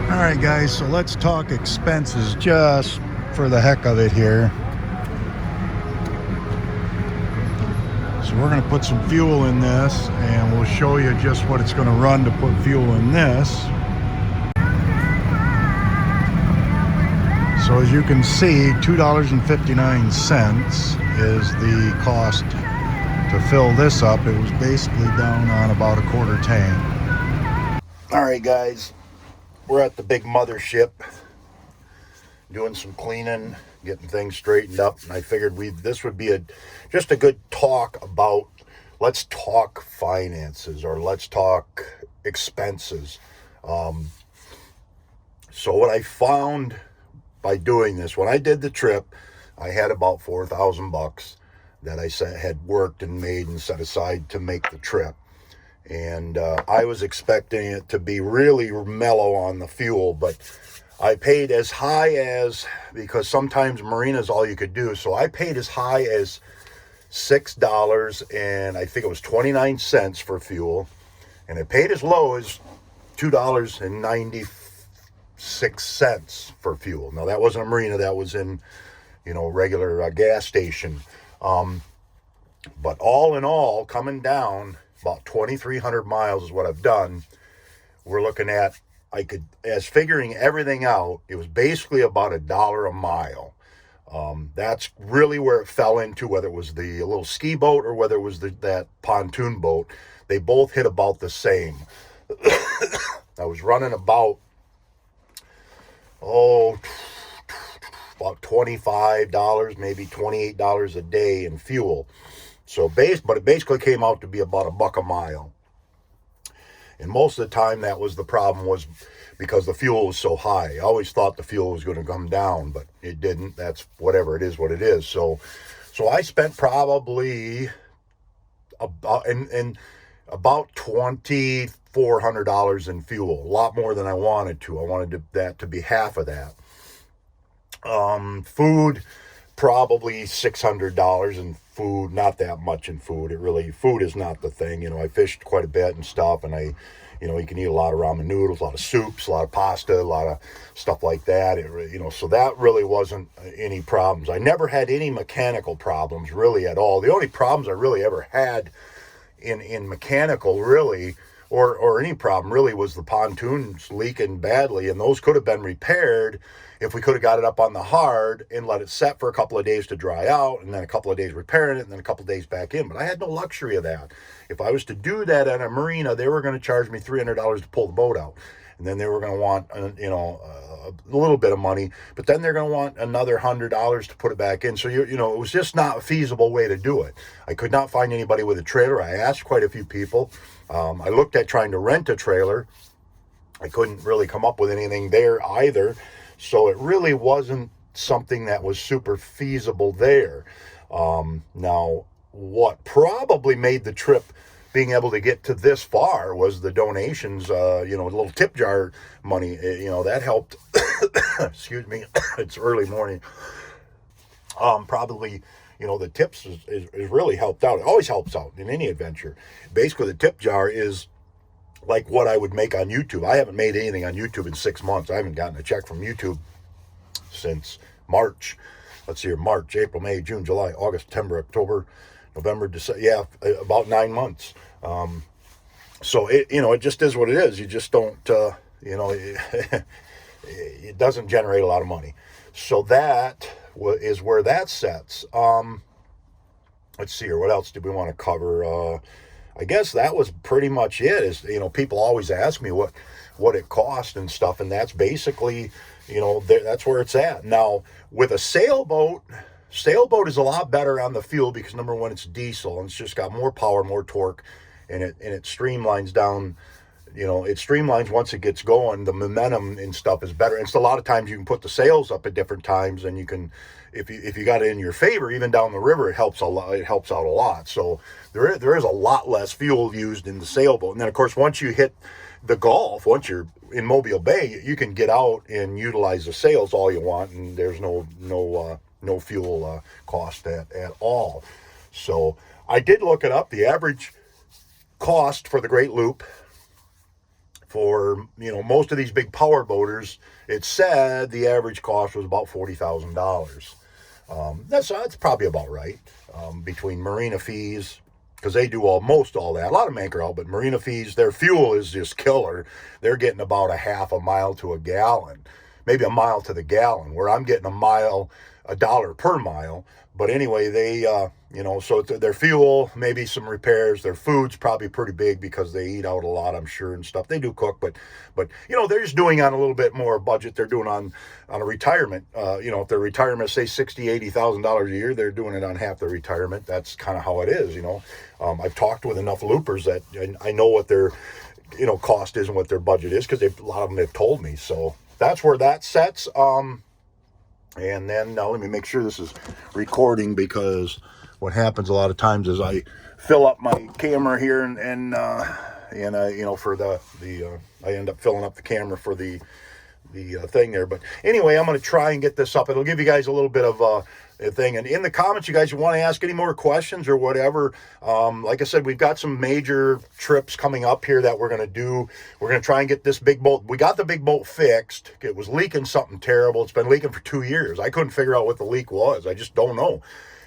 All right, guys, so let's talk expenses just for the heck of it here. So we're going to put some fuel in this, and we'll show you just what it's going to run to put fuel in this. So as you can see, $2.59 is the cost to fill this up. It was basically down on about a quarter tank. All right, guys, we're at the big mothership doing some cleaning, getting things straightened up, and I figured this would be just a good talk about, let's talk finances, or let's talk expenses. So what I found by doing this, when I did the trip, I had about $4,000 that I had worked and made and set aside to make the trip. And I was expecting it to be really mellow on the fuel, but I paid as high as, because sometimes marina's all you could do, so I paid as high as $6 and I think it was 29 cents for fuel, and I paid as low as $2.96 for fuel. Now that wasn't a marina, that was in, regular gas station. But all in all, coming down about 2,300 miles is what I've done. We're looking at, as figuring everything out, it was basically about $1 a mile. That's really where it fell into, whether it was the little ski boat or whether it was that pontoon boat. They both hit about the same. I was running about $25, maybe $28 a day in fuel. But it basically came out to be about $1 a mile. And most of the time that was the problem, was because the fuel was so high. I always thought the fuel was going to come down, but it didn't. That's whatever, it is what it is. So I spent probably about $2,400 in fuel, a lot more than I wanted to. I wanted that to be half of that. Food, probably $600 in food, not that much in food. Food is not the thing. I fished quite a bit and stuff, and you can eat a lot of ramen noodles, a lot of soups, a lot of pasta, a lot of stuff like that. So that really wasn't any problems. I never had any mechanical problems really at all. The only problems I really ever had in mechanical really, or any problem really, was the pontoons leaking badly, and those could have been repaired if we could have got it up on the hard and let it set for a couple of days to dry out, and then a couple of days repairing it, and then a couple of days back in. But I had no luxury of that. If I was to do that at a marina, they were going to charge me $300 to pull the boat out, and then they were going to want a little bit of money, but then they're going to want another $100 to put it back in. So it was just not a feasible way to do it. I could not find anybody with a trailer. I asked quite a few people. I looked at trying to rent a trailer. I couldn't really come up with anything there either. So it really wasn't something that was super feasible there. Now, what probably made the trip, being able to get to this far, was the donations, a little tip jar money, that helped. Excuse me, it's early morning. Probably, the tips is really helped out. It always helps out in any adventure. Basically, the tip jar is like what I would make on YouTube. I haven't made anything on YouTube in 6 months. I haven't gotten a check from YouTube since March. Let's see here, March, April, May, June, July, August, September, October, November, December. Yeah, about 9 months. So it just is what it is. You just don't, it doesn't generate a lot of money. So that is where that sets. Let's see here, what else do we want to cover? I guess that was pretty much it. People always ask me what it cost and stuff, and that's basically, that's where it's at. Now, with a sailboat is a lot better on the fuel because, number one, it's diesel, and it's just got more power, more torque, and it streamlines down. It streamlines once it gets going. The momentum and stuff is better. And it's a lot of times you can put the sails up at different times, and you can, if you got it in your favor, even down the river, it helps a lot. It helps out a lot. So there is a lot less fuel used in the sailboat. And then, of course, once you hit the Gulf, once you're in Mobile Bay, you can get out and utilize the sails all you want, and there's no fuel cost at all. So I did look it up. The average cost for the Great Loop for, most of these big power boaters, it said the average cost was about $40,000. That's probably about right, between marina fees, because they do almost all that. A lot of them anchor out, but marina fees, their fuel is just killer. They're getting about a half a mile to a gallon, maybe a mile to the gallon, where I'm getting a dollar per mile. But anyway, they, so their fuel, maybe some repairs, their food's probably pretty big because they eat out a lot, I'm sure, and stuff. They do cook, but they're just doing on a little bit more budget. They're doing on a retirement. If their retirement, say $80,000 a year, they're doing it on half their retirement. That's kind of how it is. I've talked with enough loopers that I know what their, cost is and what their budget is, because a lot of them have told me. So that's where that sets. And then now let me make sure this is recording, because what happens a lot of times is I fill up my camera here and for I end up filling up the camera for the thing there. But anyway, I'm going to try and get this up. It'll give you guys a little bit of a thing. And in the comments, you guys want to ask any more questions or whatever. Like I said, we've got some major trips coming up here that we're going to do. We're going to try and get this big boat. We got the big boat fixed. It was leaking something terrible. It's been leaking for 2 years. I couldn't figure out what the leak was. I just don't know.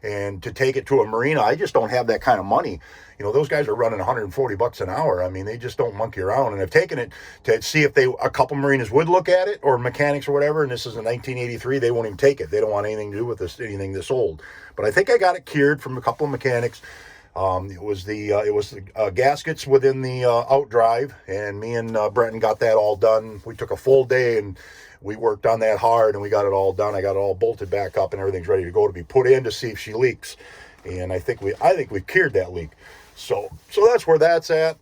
And to take it to a marina, I just don't have that kind of money. Those guys are running $140 an hour. I mean, they just don't monkey around. And I've taken it to see if a couple marinas would look at it, or mechanics or whatever. And this is in 1983. They won't even take it. They don't want anything to do with this, anything this old. But I think I got it cured from a couple of mechanics. It was the gaskets within the outdrive, and me and Brenton got that all done. We took a full day and we worked on that hard, and we got it all done. I got it all bolted back up, and everything's ready to go to be put in to see if she leaks. And I think we cured that leak. So that's where that's at.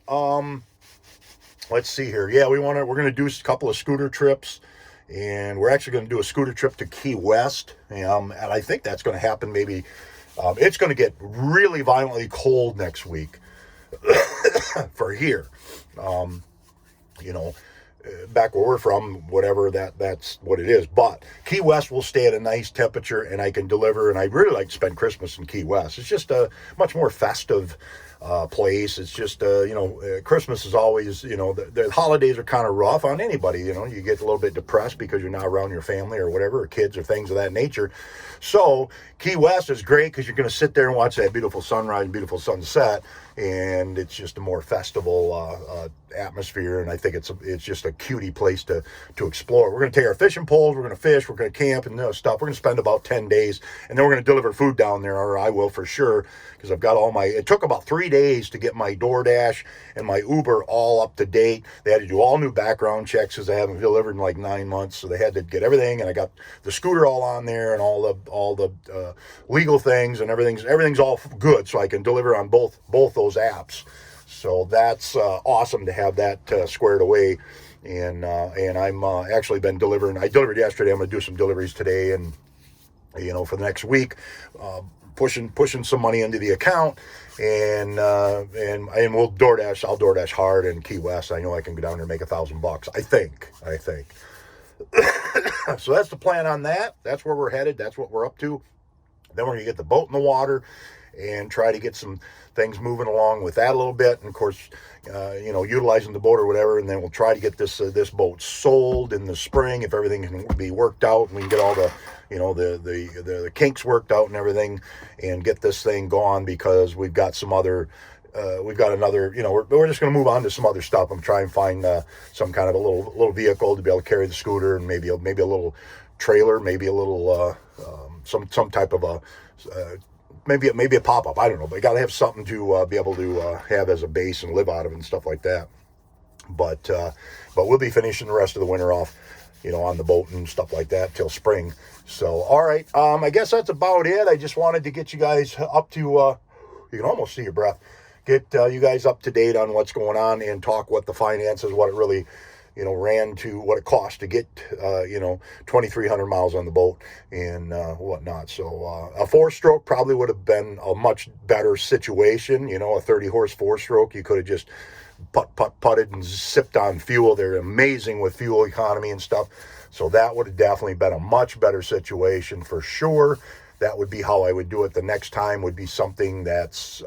Let's see here. Yeah, we're going to do a couple of scooter trips, and we're actually going to do a scooter trip to Key West. And I think that's going to happen maybe. It's going to get really violently cold next week for here. Back where we're from, whatever that's what it is. But Key West will stay at a nice temperature, and I can deliver. And I really like to spend Christmas in Key West. It's just a much more festive place. It's just, Christmas is always, the holidays are kind of rough on anybody. You get a little bit depressed because you're not around your family or whatever, or kids or things of that nature. So Key West is great because you're going to sit there and watch that beautiful sunrise and beautiful sunset, and it's just a more festival atmosphere. And I think it's just a cutie place to explore. We're going to take our fishing poles, we're going to fish, we're going to camp and stuff. We're going to spend about 10 days, and then we're going to deliver food down there, or I will for sure, because I've got it took about 3 days to get my DoorDash and my Uber all up to date. They had to do all new background checks because they haven't delivered in like 9 months, so they had to get everything. And I got the scooter all on there and all the legal things, and everything's all good, so I can deliver on both those apps. So that's awesome to have that squared away. And I'm actually been delivering. I delivered yesterday. I'm going to do some deliveries today, and for the next week, pushing some money into the account, and we'll DoorDash. I'll DoorDash hard in Key West. I know I can go down there and make $1,000. I think. So that's the plan on that. That's where we're headed. That's what we're up to. Then we're going to get the boat in the water and try to get some things moving along with that a little bit. And of course, utilizing the boat or whatever. And then we'll try to get this boat sold in the spring if everything can be worked out, and we can get all the, the kinks worked out and everything, and get this thing gone, because we've got some other, we're just going to move on to some other stuff. I'm trying to find some kind of a little vehicle to be able to carry the scooter, and maybe a little trailer, maybe a little some type of a maybe a pop-up. I don't know, but you got to have something to be able to have as a base and live out of and stuff like that. But we'll be finishing the rest of the winter off, on the boat and stuff like that till spring. So, all right, I guess that's about it. I just wanted to get you guys up to, you can almost see your breath, get you guys up to date on what's going on, and talk what the finances, what it really, ran to, what it cost to get, 2,300 miles on the boat and whatnot. So a 4-stroke probably would have been a much better situation. A 30-horse 4-stroke, you could have just putted and sipped on fuel. They're amazing with fuel economy and stuff. So that would have definitely been a much better situation for sure. That would be how I would do it. The next time would be something that's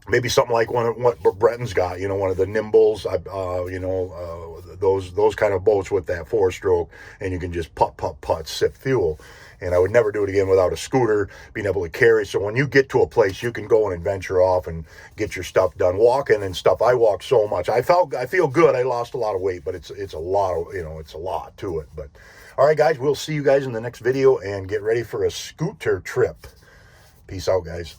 maybe something like what Brenton's got, one of the Nimbles, those kind of boats with that 4-stroke, and you can just putt, sip fuel. And I would never do it again without a scooter, being able to carry. So when you get to a place, you can go and venture off and get your stuff done. Walking and stuff, I walk so much. I feel good. I lost a lot of weight, but it's a lot of, it's a lot to it. But all right, guys, we'll see you guys in the next video, and get ready for a scooter trip. Peace out, guys.